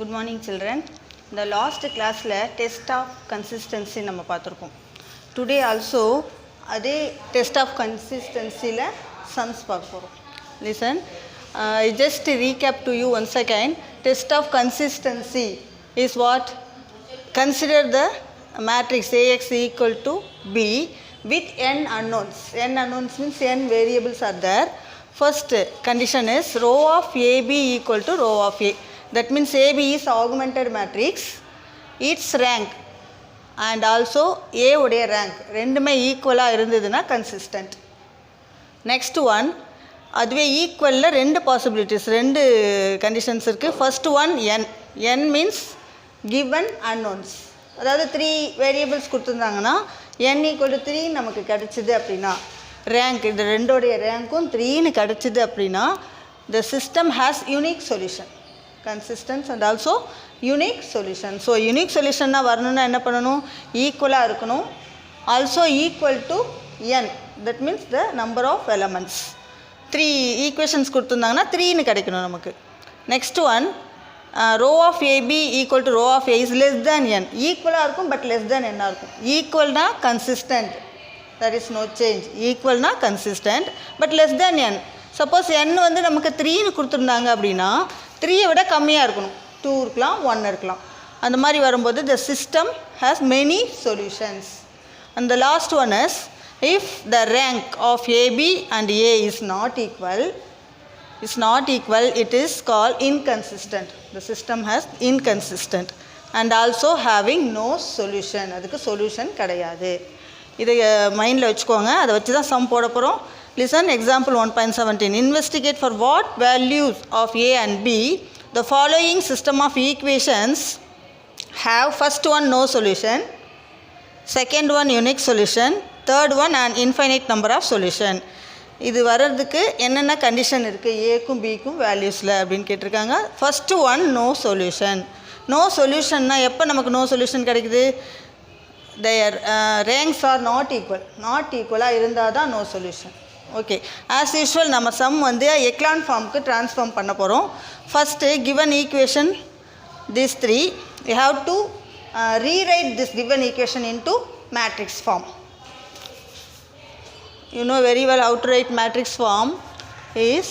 Good morning children. In the last class test of consistency நம்ம பார்த்திருக்கோம். Today also அதே test of consistency sums பார்க்க போறோம். Listen, I just recap to you once again. Test of consistency is what? Consider the matrix AX equal to B with n unknowns. N unknowns means n variables are there. First condition is row of AB equal to row of A. That means AB is augmented matrix. Its rank and also A உடைய rank ரெண்டுமே ஈக்குவலாக இருந்ததுன்னா consistent. Next one, அதுவே ஈக்குவலில் ரெண்டு possibilities ரெண்டு conditions இருக்குது. First one n. n means given unknowns. அதாவது 3 variables கொடுத்துருந்தாங்கன்னா n equal to 3 நமக்கு கிடச்சிது அப்படின்னா ரேங்க் இந்த ரெண்டோடைய ரேங்க்கும் 3ன்னு கிடச்சிது அப்படின்னா the system has unique solution. Consistent and also unique solution. So unique solution வரணும்னா என்ன பண்ணணும்? ஈக்குவலாக இருக்கணும். Also equal to n. That means the number of elements. 3 equations கொடுத்துருந்தாங்கன்னா 3ன்னு கிடைக்கணும் நமக்கு. Next one, row of AB equal to row of A is less than n. ஈக்குவலாக இருக்கும் பட் less than n இருக்கும். ஈக்குவல்னா consistent. There is no change. ஈக்குவல்னா consistent but less than n. Suppose n வந்து நமக்கு 3ன்னு கொடுத்துருந்தாங்க அப்படின்னா 3ஐ விட கம்மியாக இருக்கணும். 2 இருக்கலாம் 1 இருக்கலாம். அந்த மாதிரி வரும்போது the system has many solutions. And the last one is if the rank of AB and A is not equal, it is called inconsistent. The system has inconsistent and also having no solution. அதுக்கு solution கிடையாது. இதை மைண்டில் வச்சுக்கோங்க. அதை வச்சு தான் some போட போகிறோம். Listen, example 1.17. Investigate for what values of A and B the following system of equations have first one no solution, second one unique solution, third one an infinite number of solution. இது வர்றதுக்கு என்னென்ன condition இருக்குது ஏக்கும் பிக்கும் வேல்யூஸில் அப்படின்னு கேட்டிருக்காங்க. First one no solution. No சொல்யூஷன்னா எப்போ நமக்கு நோ சொல்யூஷன் கிடைக்குது? their ranks are not equal. Not ஈக்குவலாக இருந்தால் தான் no solution. Okay, as usual நம்ம சம் வந்து எக்லான் ஃபார்முக்கு ட்ரான்ஸ்ஃபார்ம் பண்ண போகிறோம். First given equation these 3 you have to rewrite this given equation into matrix form. You know very well how to write matrix form is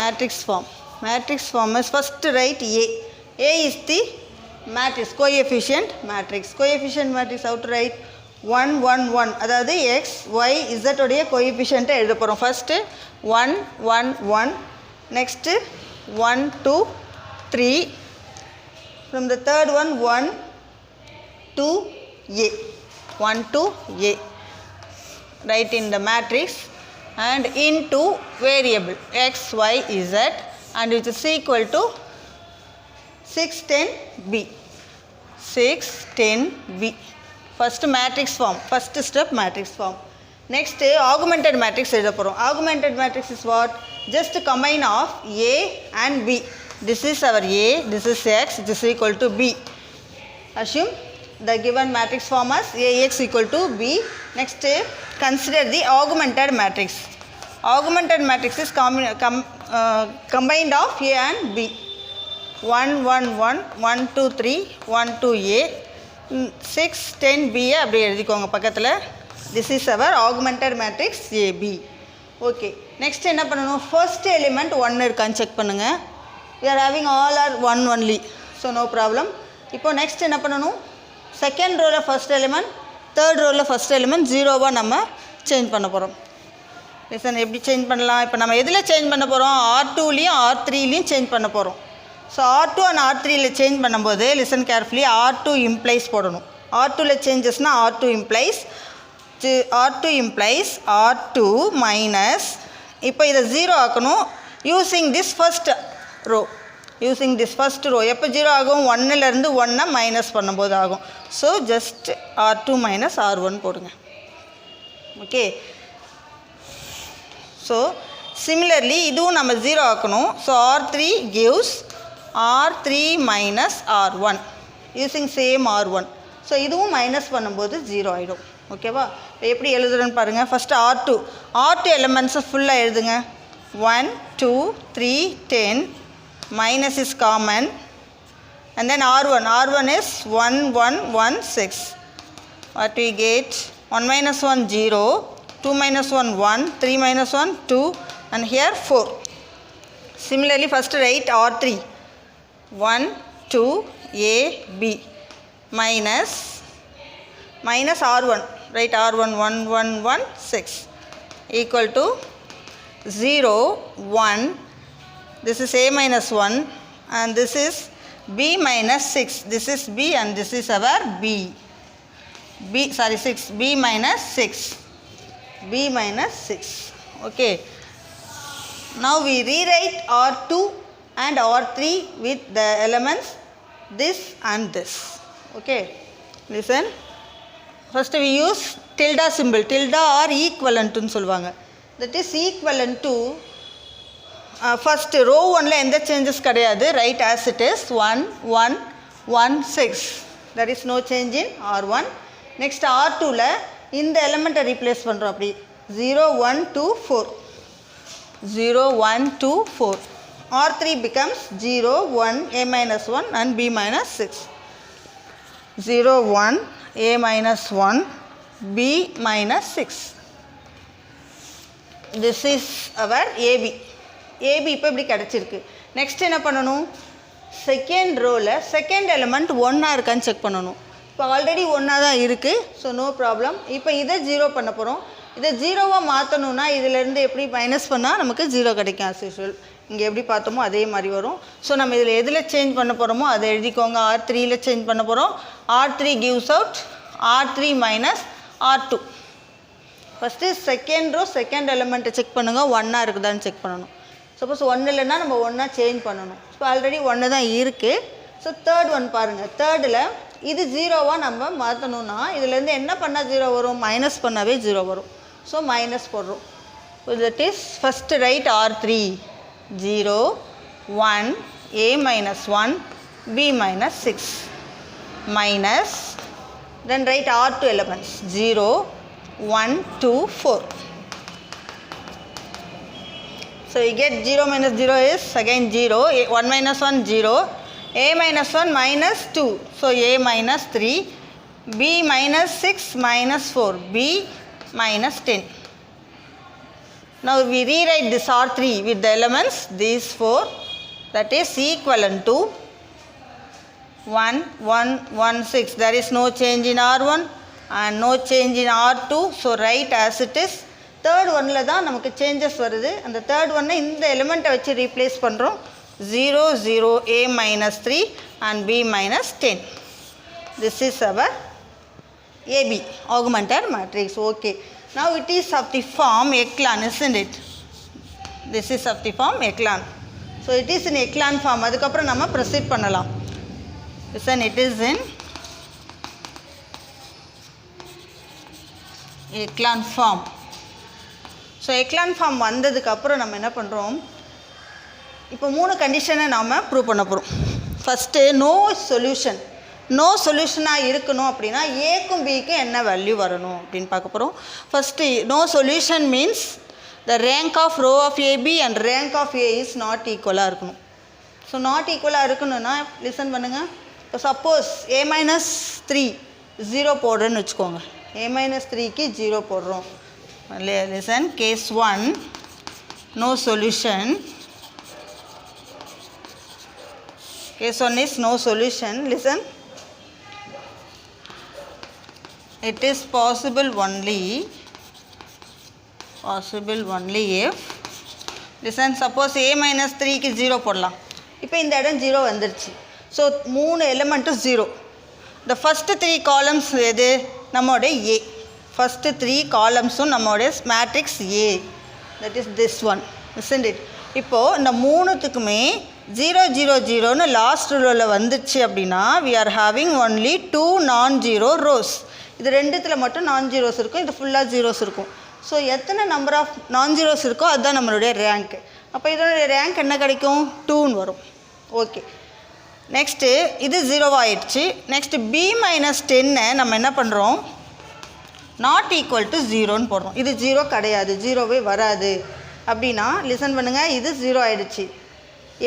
matrix form is first write A is the matrix coefficient matrix how to write 1 1 1 அதாவது x y z உடைய கோஎஃபிஷியன்ட்டை எழுத போகிறோம். First 1 1 1, next 1 2 3, from the third one 1 2 a 1 2 a. Write in the matrix and into variable x y z and which is equal to 6 10 b. 6 10 b. First matrix form, first step matrix form. Next augmented matrix எழுத போகிறோம். Augmented matrix is what? Just combine of A and B. This is our A, this is X, this is equal to B. Assume the given matrix form as AX equal to B. Next consider the augmented matrix. Augmented matrix is combined of A and B. 1 1 1 1 2 3 1 2 A 6 10 B அப்படியே எழுதிக்கோங்க பக்கத்தில். This is our augmented matrix AB. Okay, next என்ன பண்ணணும்? First element 1 இருக்கான்னு check பண்ணுங்கள். we are having all are 1 only, so no problem. இப்போ next என்ன பண்ணணும்? செகண்ட் ரோவில் ஃபர்ஸ்ட் எலிமெண்ட், தேர்ட் ரோவில் ஃபர்ஸ்ட் எலிமெண்ட் 0வாக நம்ம சேஞ்ச் பண்ண போகிறோம். லிசன், எப்படி சேஞ்ச் பண்ணலாம்? இப்போ நம்ம எதில் சேஞ்ச் பண்ண போகிறோம்? R2லேயும் R3லேயும் சேஞ்ச் பண்ண போகிறோம். ஸோ R2 and R3ல சேஞ்ச் பண்ணும்போது லிசன் கேர்ஃபுல்லி R2 இம்ப்ளைஸ் போடணும். R2ல சேஞ்சஸ்னால் R2 இம்ப்ளைஸ் R2 மைனஸ், இப்போ இதை 0 ஆக்கணும் யூஸிங் திஸ் ஃபர்ஸ்ட் ரோ. எப்போ 0 ஆகும்? 1லேருந்து 1 மைனஸ் பண்ணும்போது ஆகும். So just R2 minus R1 போடுங்க. ஓகே, ஸோ சிமிலர்லி இதுவும் நம்ம 0 ஆக்கணும். So R3 gives R3 minus R1 using same R1. So இதுவும் மைனஸ் பண்ணும்போது 0 ஆகிடும். ஓகேவா? இப்போ எப்படி எழுதுறேன்னு பாருங்கள். ஃபஸ்ட்டு R2 எலிமெண்ட்ஸை ஃபுல்லாக எழுதுங்க. 1, 2, 3, 10, minus is common, and then R1 is 1, 1, 1, 6. What we get? 1 minus 1, 0, 2 minus 1, 1, 3 minus 1, 2, and here 4. Similarly, first write R3. 1, 2, A, B, minus R1. Write R1, 1, 1, 1, 6, equal to 0, 1. This is A minus 1, and this is B minus 6. This is B, and this is our B. 6. B minus 6. B minus 6. Okay. Now we rewrite R2 and R3 with the elements this and this. Okay. Listen. First we use tilde symbol. Tilde or equivalent னு சொல்வாங்க. That is equivalent to first row 1ல எந்த changes கிடையாது. Write as it is. 1, 1, 1, 6. There is no change in R1. Next R2ல இந்த எலிமெண்ட்டை replace பண்ணுறோம் அப்படி. 0, 1, 2, 4. 0, 1, 2, 4. R3 becomes 0, 1, A minus 1 and B minus 6. 0, 1, A minus 1, B minus 6. This is our AB. AB இப்போ இப்படி கிடச்சிருக்கு. Next என்ன பண்ணணும்? செகண்ட் ரோவில் செகண்ட் எலிமெண்ட் 1 இருக்கான்னு check பண்ணணும். இப்போ ஆல்ரெடி 1 தான் இருக்குது. So no problem. இப்போ இதை 0 பண்ண போகிறோம். இதை 0வாக மாற்றணுன்னா இதிலேருந்து எப்படி மைனஸ் பண்ணால் நமக்கு 0 கிடைக்கும். ஆஸ் யூஷுவல் இங்கே எப்படி பார்த்தோமோ அதே மாதிரி வரும். ஸோ நம்ம இதில் எதில் சேஞ்ச் பண்ண போகிறோமோ அதை எழுதிக்கோங்க. R3ல சேஞ்ச் பண்ண போகிறோம். R3 gives out R3 minus R2. First second row second எலிமெண்ட்டை செக் பண்ணுங்கள். 1 இருக்குதான்னு செக் பண்ணணும். சப்போஸ் 1 இல்லைன்னா நம்ம 1 சேஞ்ச் பண்ணணும். ஸோ ஆல்ரெடி 1 தான் இருக்குது. ஸோ தேர்ட் ஒன் பாருங்கள். தேர்டில் இது 0வாக நம்ம மாற்றணுன்னா இதுலேருந்து என்ன பண்ணால் 0 வரும்? மைனஸ் பண்ணாவே 0 வரும். ஸோ மைனஸ் போடுறோம். So that is first right R3 0, 1, A minus 1, B minus 6, minus, then write R2 elements 0, 1, 2, 4. So you get 0 minus 0 is again 0, 1 minus 1 0, A minus 1 minus 2, so A minus 3, B minus 6 minus 4, B minus 10. Now we rewrite this R3 with the elements these 4, that is equivalent to 1, 1, 1, 6. There is no change in R1 and no change in R2. So write as it is. Third oneல தான் நமக்கு changes வருது. அந்த third one இந்த எலிமெண்ட்டை வச்சு replace பண்ணுறோம். 0, 0, A minus 3 and B minus 10. This is our AB, augmented matrix. Okay. Now it is of the form echelon, isn't it? This is of the form echelon. So it is in echelon form. அதுக்கப்புறம் நம்ம proceed பண்ணலாம். Listen, it is in echelon form. So echelon form வந்ததுக்கப்புறம் நம்ம என்ன பண்ணுறோம்? இப்போ 3 கண்டிஷனை நாம் ப்ரூவ் பண்ண போகிறோம். ஃபஸ்ட்டு நோ சொல்யூஷனாக இருக்கணும் அப்படின்னா ஏக்கும் பிக்கும் என்ன வேல்யூ வரணும் அப்படின்னு பார்க்க போகிறோம். First no solution means the rank of row of AB and rank of A is not ஈக்குவலாக இருக்கணும். ஸோ நாட் ஈக்குவலாக இருக்கணும்னா லிசன் பண்ணுங்கள். இப்போ சப்போஸ் A minus 3 0 போடுறேன்னு வச்சுக்கோங்க. A minus 3க்கு 0 போடுறோம். Listen, case 1, no solution. Case 1 is no solution. Listen, it is possible only if, listen, suppose A minus 3க்கு 0 போடலாம். இப்போ இந்த இடம் 0 வந்துருச்சு. ஸோ 3 எலிமெண்ட்டும் 0. The first 3 columns எது? நம்மளோட A. First 3 columnsம் நம்மளோட matrix A. That is this one, isn't it? இப்போது இந்த மூணுத்துக்குமே 0, 0, 0ன்னு லாஸ்ட் ரோவில் வந்துச்சு அப்படின்னா we are having only 2 non-zero rows. இது ரெண்டுத்தில் மட்டும் நான் ஜீரோஸ் இருக்கும், இது ஃபுல்லாக ஜீரோஸ் இருக்கும். ஸோ எத்தனை நம்பர் ஆஃப் நான் ஜீரோஸ் இருக்கோ அதுதான் நம்மளுடைய ரேங்க். அப்போ இதனுடைய ரேங்க் என்ன கிடைக்கும்? 2ன்னு வரும். ஓகே, நெக்ஸ்ட்டு இது 0 ஆகிடுச்சு. நெக்ஸ்ட்டு B minus 10 நம்ம என்ன பண்ணுறோம்? நாட் ஈக்குவல் டு 0ன்னு போடுறோம். இது 0 கிடையாது, 0வே வராது அப்படின்னா லிசன் பண்ணுங்கள், இது 0 ஆகிடுச்சு.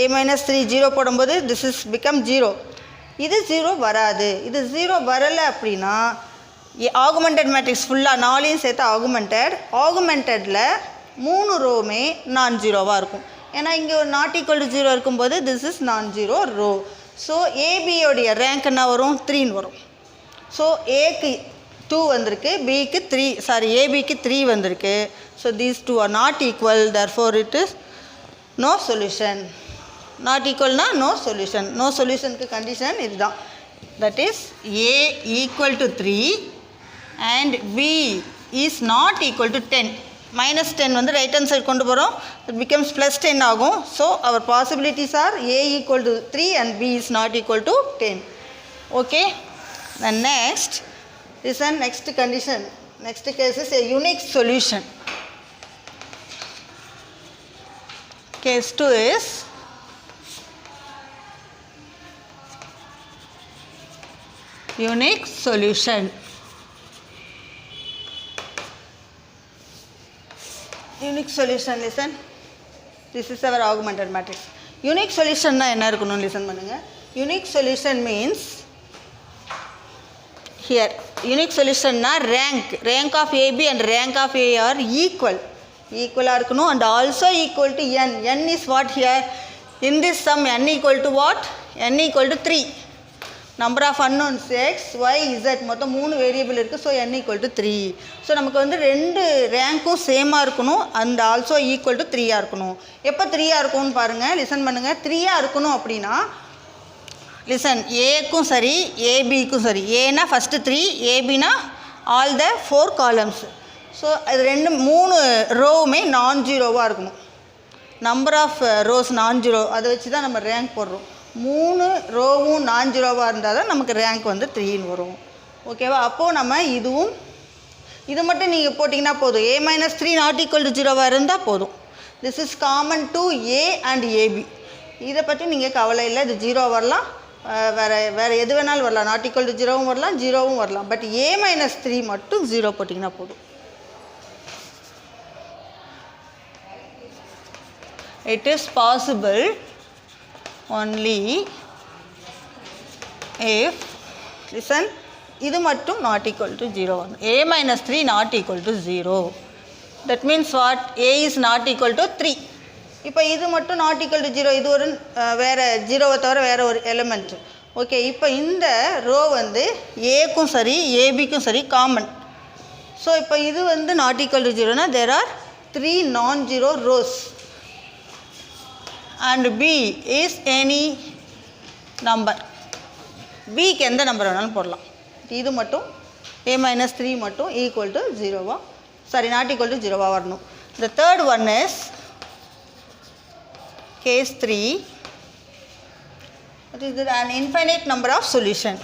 a minus 3 0 போடும்போது this is become 0. இது 0 வராது. இது 0 வரலை அப்படின்னா ஆகுமெண்டட் மேட்ரிக்ஸ் ஃபுல்லாக 4 சேர்த்து ஆகுமெண்டடில் 3 ரோவுமே நான் ஜீரோவாக இருக்கும். ஏன்னா இங்கே ஒரு நாட் ஈக்குவல் டு 0 இருக்கும்போது திஸ் இஸ் நான் ஜீரோ ரோ. ஸோ ஏபியோடைய ரேங்க் என்ன வரும்? 3ன்னு வரும். ஸோ ஏக்கு 2 வந்திருக்கு, பிக்கு 3 ஏபிக்கு 3 வந்திருக்கு. So these 2 are not equal, therefore it is no solution. Not ஈக்குவல்னா நோ சொல்யூஷன். நோ சொல்யூஷனுக்கு கண்டிஷன் இதுதான். That is a equal to 3 and B is not equal to 10. -10 வந்து ரைட் ஹேண்ட் சைடு கொண்டு போகிறோம், இட் பிகம்ஸ் +10 ஆகும். So our possibilities are A equal to 3 and B is not equal to 10. Okay, then next listen, next condition, next case is a unique solution. Case 2 is unique solution. Unique solution, listen, this is our augmented matrix. Unique solution na enna irukonu listen பண்ணுங்க. Unique solution means here unique solution na rank of AB and rank of A are equal ஆ இருக்கணும் and also equal to n is what here in this sum n equal to what? n equal to 3. Number of unknowns X Y Z மொத்தம் 3 variable இருக்குது. So n equal to 3. So நமக்கு வந்து 2 ரேங்க்கும் சேமாக இருக்கணும் and also equal to 3 இருக்கணும். எப்போ 3 இருக்கும்னு பாருங்கள், லிசன் பண்ணுங்கள். 3 இருக்கணும் அப்படின்னா லிசன், ஏக்கும் சரி ஏபிக்கும் சரி, ஏனா ஃபஸ்ட்டு 3, ஏபினா ஆல் த 4 காலம்ஸ். ஸோ அது 3 ரோவுமே நான் ஜீரோவாக இருக்கணும். Number of rows non zero, அதை வச்சு தான் நம்ம ரேங்க் போடுறோம். 3 ரோவும் நான் ஜீரோவாக இருந்தால் தான் நமக்கு ரேங்க் வந்து 3ன்னு வரும். ஓகேவா? அப்போது நம்ம இது மட்டும் நீங்கள் போட்டிங்கன்னா போதும். a minus 3 not equal to 0வாக இருந்தால் போதும். This is common to a and AB. இதை பற்றி நீங்கள் கவலை இல்லை. இது 0 வரலாம், வேறு எது வேணாலும் வரலாம். நாட் ஈக்குவல் டு 0வும் வரலாம், 0வும் வரலாம். பட் a minus 3 மட்டும் 0 போட்டிங்கன்னா போதும். It is possible only if, listen, இது மட்டும் not equal to 0. a minus 3 not equal to 0. That means what? a is not equal to 3. இப்போ இது மட்டும் not equal to 0, இது ஒரு வேறு 0வை தவிர வேறு ஒரு எலிமெண்ட். ஓகே, இப்போ இந்த ரோ வந்து ஏக்கும் சரி ஏபிக்கும் சரி காமன். ஸோ இப்போ இது வந்து not equal to 0னா there are 3 non-zero rows. And B is any number. Bக்கு எந்த நம்பர் வேணாலும் போடலாம். இது மட்டும் a minus 3 மட்டும் ஈக்குவல் டு 0வா, சாரி நாட் ஈக்குவல் டு 0வா வரணும். The third one is case 3. It is an infinite number of solution.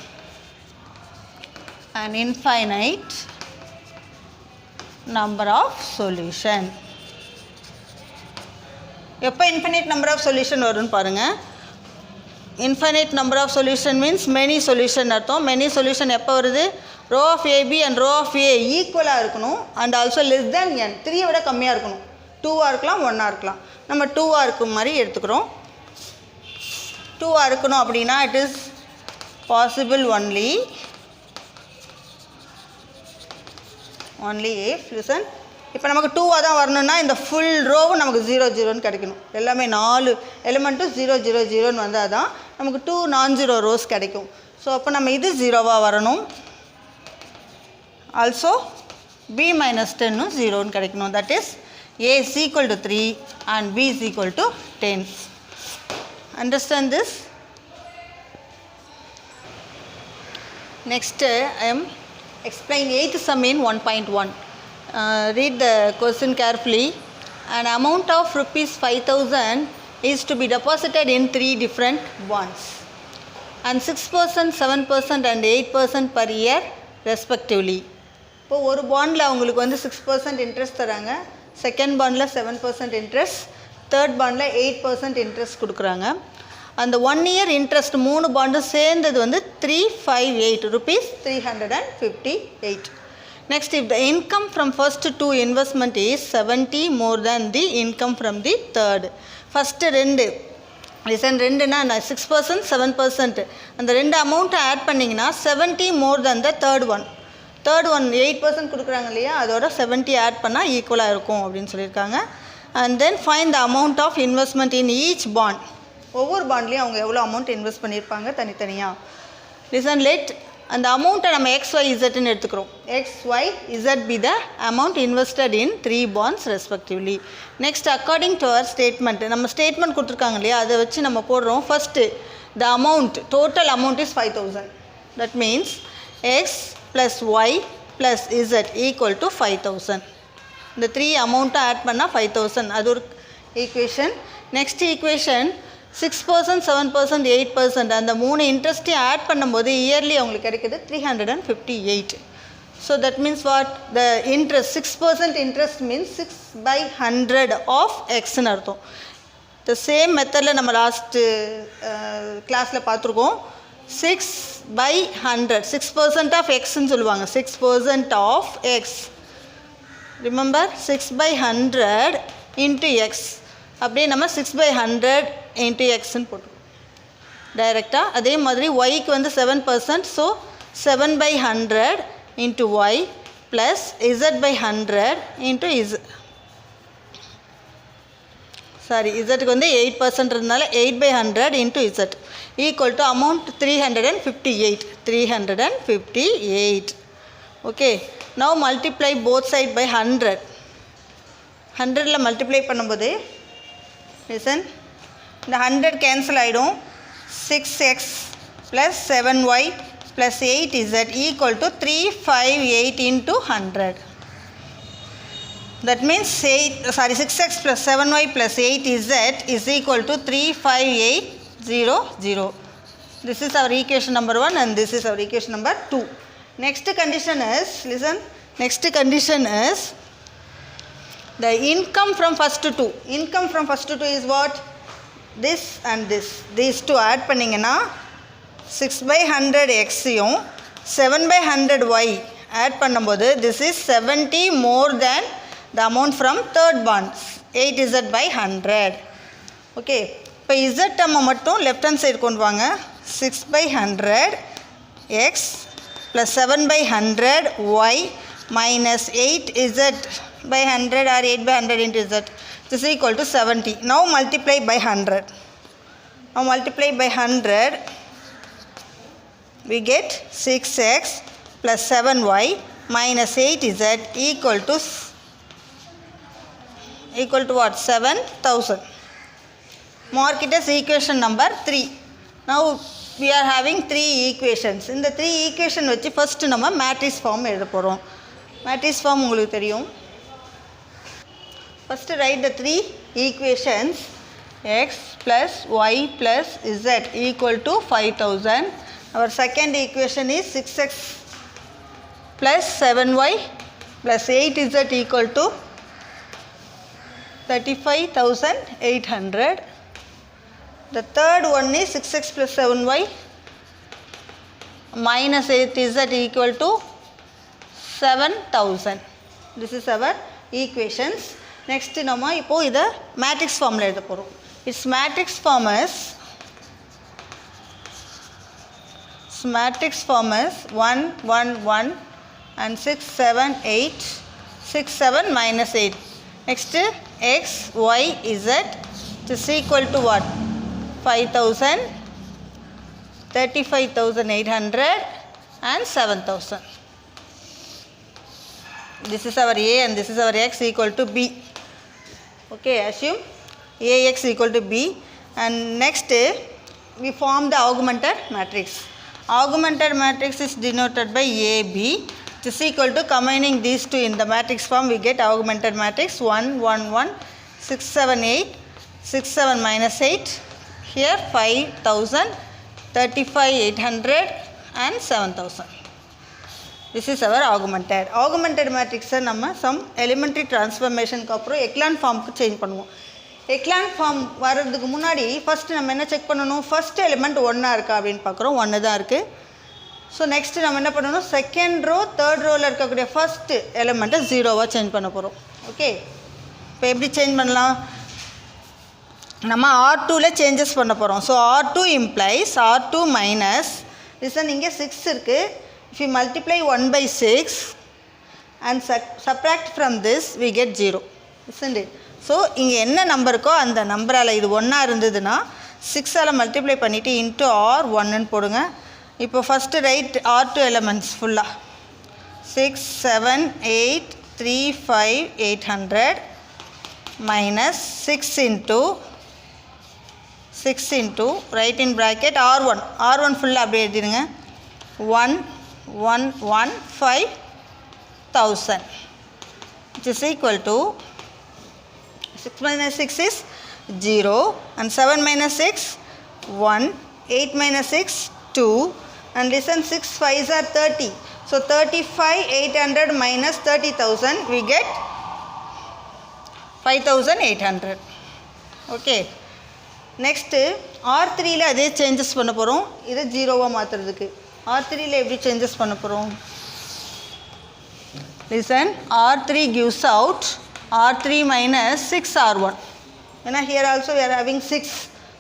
An infinite number of solution. எப்போ இன்ஃபினிட் நம்பர் ஆஃப் சொல்யூஷன் வரும்னு பாருங்கள். Infinite number of solution means many solution அர்த்தம். Many solution எப்போ வருது? Row of AB and row of A ஈக்குவலாக இருக்கணும் and also less than n. 3 விட கம்மியாக இருக்கணும். 2ஆக இருக்கலாம், 1ஆக இருக்கலாம். நம்ம 2ஆக இருக்கும் மாதிரி எடுத்துக்கிறோம். 2ஆக இருக்கணும் அப்படின்னா it is possible only if, listen, இப்போ நமக்கு 2ஆக தான் வரணும்னா இந்த ஃபுல் ரோவும் நமக்கு 0 0ன்னு கிடைக்கணும். எல்லாமே 4 எலிமெண்ட்டும் 0 0 0ன்னு வந்தால் தான் நமக்கு 2 non-zero ரோஸ் கிடைக்கும். ஸோ அப்போ நம்ம இது 0வாக வரணும். ஆல்சோ b minus 10னும் 0ன்னு கிடைக்கணும். That is a is equal to 3 and b is equal to 10. Understand this? Next I am explain 8th sum in 1.1. Read the question carefully. An amount of rupees 5,000 is to be deposited in 3 different bonds and 6%, 7% and 8% per year respectively. இப்போ ஒரு பாண்டில் அவங்களுக்கு வந்து 6% interest தராங்க, second பாண்டில் 7% interest, third பாண்டில் 8% interest கொடுக்குறாங்க. அந்த 1 இயர் இன்ட்ரெஸ்ட் 3 பாண்டும் சேர்ந்தது வந்து 358 rupees 358. Next, if the income from first two investment is 70 more than the income from the third. First ரெண்டு லிசன் ரெண்டுனா 6% 7%. அந்த ரெண்டு அமௌண்ட்டை ஆட் பண்ணிங்கன்னா 70 மோர் தென் த தேர்ட் ஒன் 8% கொடுக்குறாங்க இல்லையா, அதோட 70 ஆட் பண்ணால் ஈக்குவலாக இருக்கும் அப்படின்னு சொல்லியிருக்காங்க. And then find the amount of investment in each bond. ஒவ்வொரு பாண்ட்லேயும் அவங்க எவ்வளோ அமௌண்ட் இன்வெஸ்ட் பண்ணியிருப்பாங்க தனித்தனியாக. லிசன் லெட் அந்த அமௌண்ட்டை நம்ம XYZன்னு எடுத்துக்கிறோம். XYZ be the amount invested in 3 bonds respectively. Next, according to our statement, நம்ம ஸ்டேட்மெண்ட் கொடுத்துருக்காங்க இல்லையா, அதை வச்சு நம்ம போடுறோம். First the amount, total amount is 5,000. That means X plus Y plus Z equal to 5,000. இந்த 3 அமௌண்ட்டை ஆட் பண்ணால் 5,000, அது ஒரு ஈக்குவேஷன். நெக்ஸ்ட் ஈக்குவேஷன் 6%, 7%, 8%, அந்த 3 இன்ட்ரெஸ்ட்டையும் ஆட் பண்ணும்போது இயர்லி அவங்களுக்கு கிடைக்குது 358. So that means what, the interest 6% interest means 6/100 of எக்ஸ்ன்னு அர்த்தம். த சேம் மெத்தடில் நம்ம லாஸ்ட்டு கிளாஸில் பார்த்துருக்கோம். 6/100, 6% ஆஃப் எக்ஸ்ன்னு சொல்லுவாங்க. 6% of X, remember 6/100 into X. அப்படியே நம்ம 6/100 இன்ட்டு எக்ஸ்ன்னு போட்டுருக்கோம் டைரெக்டாக. அதே மாதிரி ஒய்க்கு வந்து 7%, so 7/100 into y plus Z/100 into இசட்டுக்கு வந்து 8% இருந்தால 8/100 into z equal to amount 358. Okay, now multiply both side by 100. 100ல் மல்டிப்ளை பண்ணும்போது லிசன், இந்த 100 கேன்சல் ஆகிடும். 6x plus 7y plus 8z equal to 358 into 100. That means 6x plus 7y plus 8z is equal to 35800. This is our equation number 1 and this is our equation number 2. Next condition is, listen, next condition is the income from first two. Income from first two is what? This and this. These two add பண்ணிங்கன்னா 6/100 xயும் 7/100y add பண்ணும்போது this is 70 more than the amount from third bond, 8z/100. Okay, இப்போ z நம்ம மட்டும் left hand side கொண்டு வாங்க. 6/100 x plus 7/100y minus 8z/100 or 8/100 into z. This is equal to 70. Now multiply by 100. Now multiply by 100. We get 6x plus 7y minus 8z equal to what? 7,000. Mark it as equation number 3. Now we are having 3 equations. In the 3 equation வச்சு first நம்ம matrix form எழுத போகிறோம். Matrix form உங்களுக்கு தெரியும். First write the 3 equations. X plus y plus z equal to 5,000. Our second equation is 6x plus 7y plus 8z equal to 35,800. The third one is 6x plus 7y minus 8z equal to 7,000. This is our equations. Next நம்ம இப்போ இதை matrix formல எழுத போகிறோம். Its matrix form is 1 1 1 and 6 7 8 6 7 minus 8. Next x y z is equal to what? 5,000, 35,800 and 7,000. This is our a and this is our x equal to b. Okay, assume ax equal to b. And next we form the augmented matrix. Augmented matrix is denoted by AB. It is equal to combining these two in the matrix form we get augmented matrix 1 1 1 6 7 8 6 7 minus 8. Here 5,000, 35,800 and 7,000. This is our augmented. Augmented matrix நம்ம some elementary transformation க்கு அப்புறம் echelon form க்கு change பண்ணுவோம். echelon form வரதுக்கு முன்னாடி first நம்ம என்ன check பண்ணணும்? first element 1 இருக்கா அப்படினு பார்க்குறோம். 1 தான் இருக்கு. ஸோ நெக்ஸ்ட்டு நம்ம என்ன பண்ணணும், செகண்ட் ரோ தேர்ட் ரோவில் இருக்கக்கூடிய ஃபஸ்ட்டு எலிமெண்ட்டை ஜீரோவாக சேஞ்ச் பண்ண போகிறோம். ஓகே, இப்போ எப்படி சேஞ்ச் பண்ணலாம், நம்ம R2ல சேஞ்சஸ் பண்ண போகிறோம். So R2 implies R2 minus listen, இங்கே 6 இருக்குது. If you multiply 1/6 and subtract from this we get 0, isn't it? So இங்கே என்ன நம்பர் இருக்கோ அந்த நம்பரால் இது ஒன்றா இருந்ததுன்னா 6ஆல் மல்டிப்ளை பண்ணிவிட்டு இன்ட்டு R1ன்னு போடுங்க. இப்போ ஃபஸ்ட்டு ரைட் R2 எலிமெண்ட்ஸ் ஃபுல்லாக 6, 7, 8, 3, 5, 800 மைனஸ் 6 into ரைட் இன் ப்ராக்கெட் R1 ஃபுல்லாக அப்படியே எழுதிடுங்க. 1,115,000 which is equal to 6 minus 6 is 0 and 7 minus 6 1, 8 minus 6 2 and listen, 6 5s are 30. So 35,800 minus 30,000 we get 5,800. Okay, next R3ல அதே சேஞ்சஸ் பண்ண போகிறோம். இதை ஜீரோவாக மாற்றுறதுக்கு R3ல எப்படி சேஞ்சஸ் பண்ண போகிறோம், listen, R3 gives out R3 minus 6R1. ஏன்னா here also we are having 6.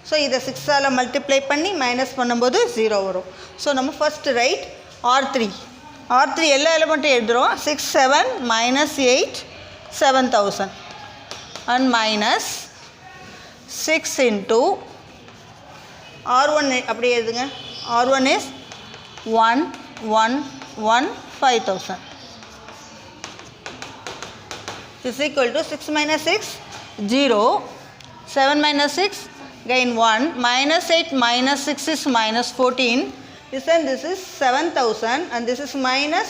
So இதை 6ஆல் மல்டிப்ளை பண்ணி மைனஸ் பண்ணும்போது 0 வரும். ஸோ நம்ம ஃபஸ்ட்டு ரைட் R3 எல்லா எலிமெண்ட்டும் எழுதுகிறோம். 6, 7 minus 8, 7,000 and minus 6 into R1 அப்படியே எழுதுங்க. R1 is 1,115,000 is equal to 6 minus 6 0, 7 minus 6 again 1, minus 8 minus 6 is minus 14. Listen, this is 7,000 and this is minus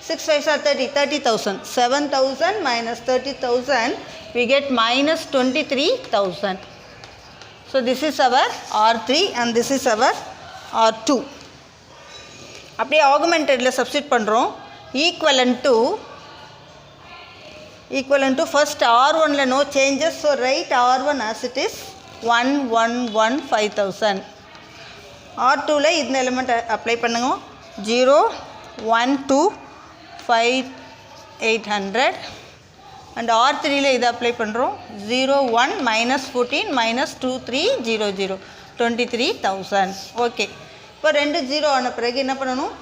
6 5s are 30,000. 7,000 minus 30,000 we get minus 23,000. So this is our R3 and this is our R2. அப்படியே ஆகுமெண்டட்ல substitute பண்ணுறோம். equivalent to first R1ல no changes, so write R1 as it is 1,115,000. R2ல இந்த element apply பண்ணுங்க. 0, 1, 2, 5, 800 and R3ல இதை apply பண்ணுறோம். 0, 1 minus 14 minus 2, 3, 0, 0, 23,000. Okay, இப்போ 2 0 ஆன பிறகு என்ன பண்ணணும்,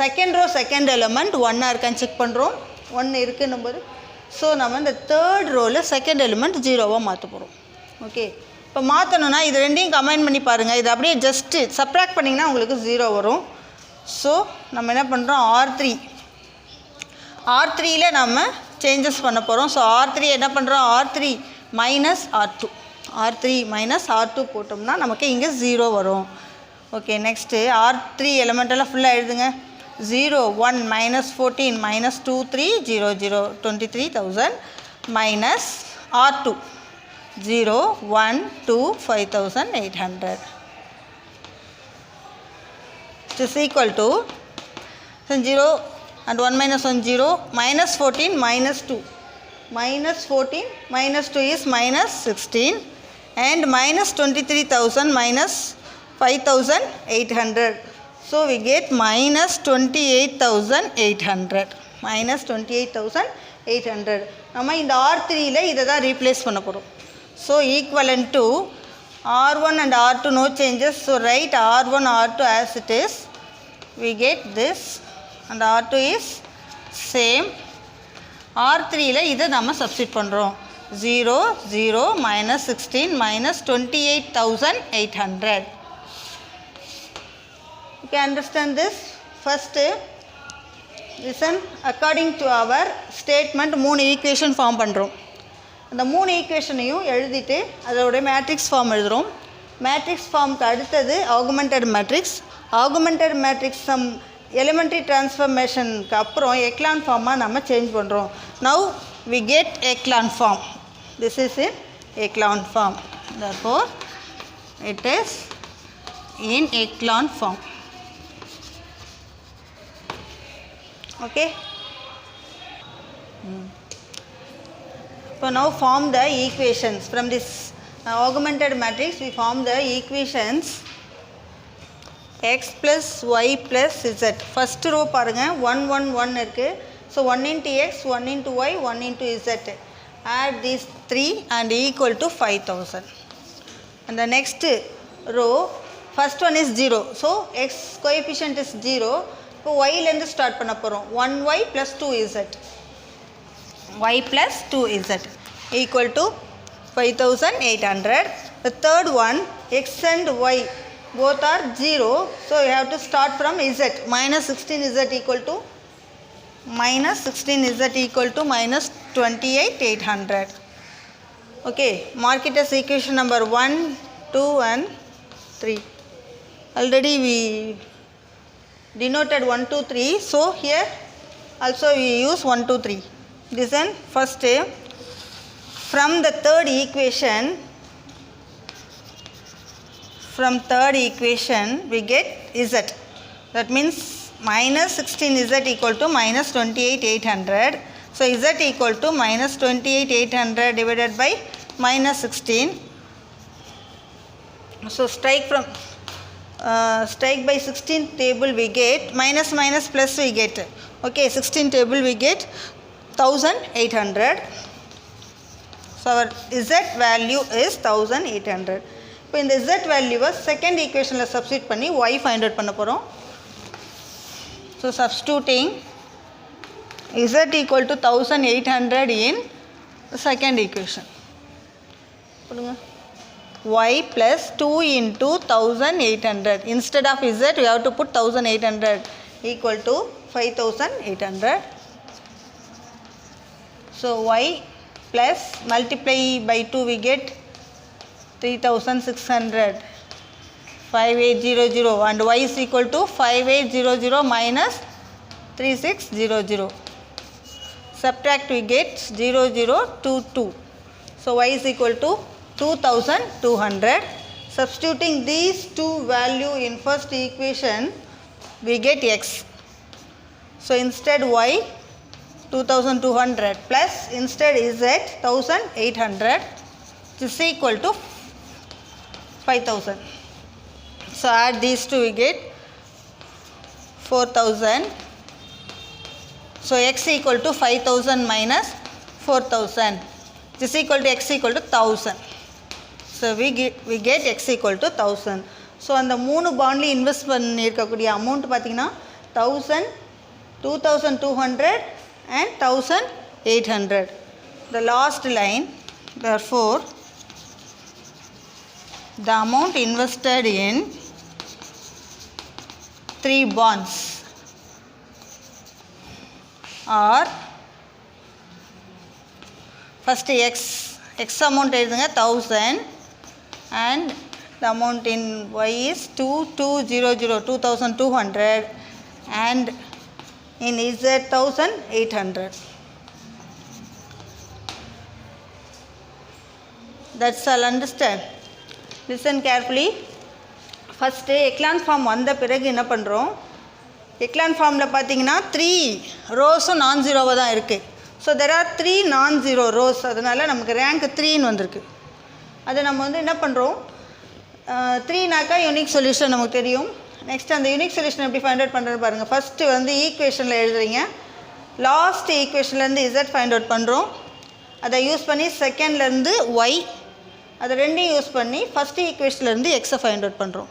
செகண்ட் ரோ செகண்ட் எலிமெண்ட் 1 இருக்கான்னு செக் பண்ணுறோம். 1 இருக்குன்னும் போது ஸோ நம்ம இந்த தேர்ட் ரோவில் செகண்ட் எலிமெண்ட் ஜீரோவாக மாற்ற போகிறோம். ஓகே, இப்போ மாற்றணுன்னா இது ரெண்டையும் கம்பைன் பண்ணி பாருங்கள். இது அப்படியே ஜஸ்ட்டு சப்ராக்ட் பண்ணிங்கன்னா உங்களுக்கு 0 வரும். ஸோ நம்ம என்ன பண்ணுறோம், R3ல நம்ம சேஞ்சஸ் பண்ண போகிறோம். ஸோ R3 என்ன பண்ணுறோம், R3 minus R2 போட்டோம்னா நமக்கு இங்கே 0 வரும். ஓகே, நெக்ஸ்ட்டு R3 எலிமெண்டெல்லாம் ஃபுல்லாக எழுதுங்க. 0, 1 minus 14 minus 2, 3, 0, 0, 23,000 minus R2 0, 1, 2, 5,800 which is equal to 0 and 1 minus 1 0 minus 14 minus 2 minus 2 is minus 16 and minus 23,000 minus 5,800. So we get minus 28,800. Minus 28,800. நம்ம இந்த R3ல இதை தான் ரீப்ளேஸ் பண்ண போகிறோம். So equivalent to R1 and R2 no changes. So write R1 R2 as it is. We get this and R2 is same. R3ல இதை நம்ம substitute பண்ணுறோம். 0, 0 minus 16 minus 28,800. You can understand this. First, listen, according to our statement 3 equation form பண்ணுறோம். அந்த 3 ஈக்குவேஷனையும் எழுதிட்டு அதோட matrix form எழுதுகிறோம். Matrix ஃபார்முக்கு அடுத்தது augmented matrix. Augmented matrix some elementary டிரான்ஸ்ஃபர்மேஷனுக்கு அப்புறம் எக்லான் ஃபார்மாக நம்ம சேஞ்ச் பண்ணுறோம். Now we get echelon form. This is in echelon form. therefore it is in echelon form. Okay. So now form the equations from this augmented matrix. We form the equations x plus y plus z. First row பாருங்க 1 1 1 இருக்கு. So 1 into x, 1 into y, 1 into z. Add these 3 and equal to 5000. And the next row, first one is 0. So x coefficient is 0. இப்போ y லேருந்து start பண்ண போகிறோம். 1y plus 2z. y plus 2z equal to 5800. The third one, x and y both are 0. So you have to start from z. Minus 16z equal to minus 28800. Okay, mark it as equation number 1, 2 and 3. Already we denoted 1, 2, 3. So here also we use 1, 2, 3. Listen, first from the third equation we get z. That means minus 16z equal to minus 28800. So z equal to minus 28800 divided by minus 16. So strike by 16 table we get minus minus plus we get. Okay, 16 table we get 1800. So our z value is 1800. இப்போ இந்த z வேல்யூவை second ஈக்குவேஷனில் substitute பண்ணி y find out பண்ண போகிறோம். So substituting z equal to 1800 in second equation. கொடுங்க y plus 2 into 1800. Instead of z we have to put 1800 equal to 5800. So y plus multiply by 2 we get 3600. 5800 and y is equal to 5800 minus 3600. Subtract we get 0022. So y is equal to 2200. Substituting these two value in first equation we get x. So instead y 2200 plus instead z 1800 is equal to 5000. So add these two we get 4000. So x equal to 5000 minus 4000 is equal to x equal to 1000. So we get x equal to 1000. So அந்த மூணு பாண்ட்லி invest பண்ணியிருக்கக்கூடிய amount பார்த்தீங்கன்னா 1000, 2200 and 1800. The last line, therefore the amount invested in 3 bonds are first x amount எழுதுங்க 1000 and the amount in y is 2200 and in z 1800. That's all, understand? Listen carefully. First echelon form வந்த பிறகு என்ன பண்ணுறோம், echelon ஃபார்மில் பார்த்தீங்கன்னா 3 ரோஸும் நான் ஜீரோவாக தான் இருக்குது. ஸோ தெர் ஆர் 3 நான் ஜீரோ ரோஸ். அதனால் நமக்கு ரேங்க் 3ன்னு வந்திருக்கு. அதை நம்ம வந்து என்ன பண்ணுறோம், 3நாக்கா யூனிக் சொல்யூஷன் நமக்கு தெரியும். நெக்ஸ்ட் அந்த யூனிக் சொல்யூஷன் எப்படி ஃபைண்ட் அவுட் பண்ணுறது பாருங்கள். ஃபஸ்ட்டு வந்து ஈக்குவேஷனில் எழுதுறீங்க, லாஸ்ட் ஈக்குவேஷன்லேருந்து இசட் ஃபைண்ட் அவுட் பண்ணுறோம். அதை யூஸ் பண்ணி செகண்ட்லேருந்து ஒய், அதை ரெண்டையும் யூஸ் பண்ணி ஃபஸ்ட் ஈக்குவேஷன்லேருந்து எக்ஸை ஃபைண்ட் அவுட் பண்ணுறோம்.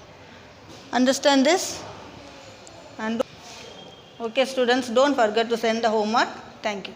Understand this? And okay students, don't forget to send the homework. Thank you.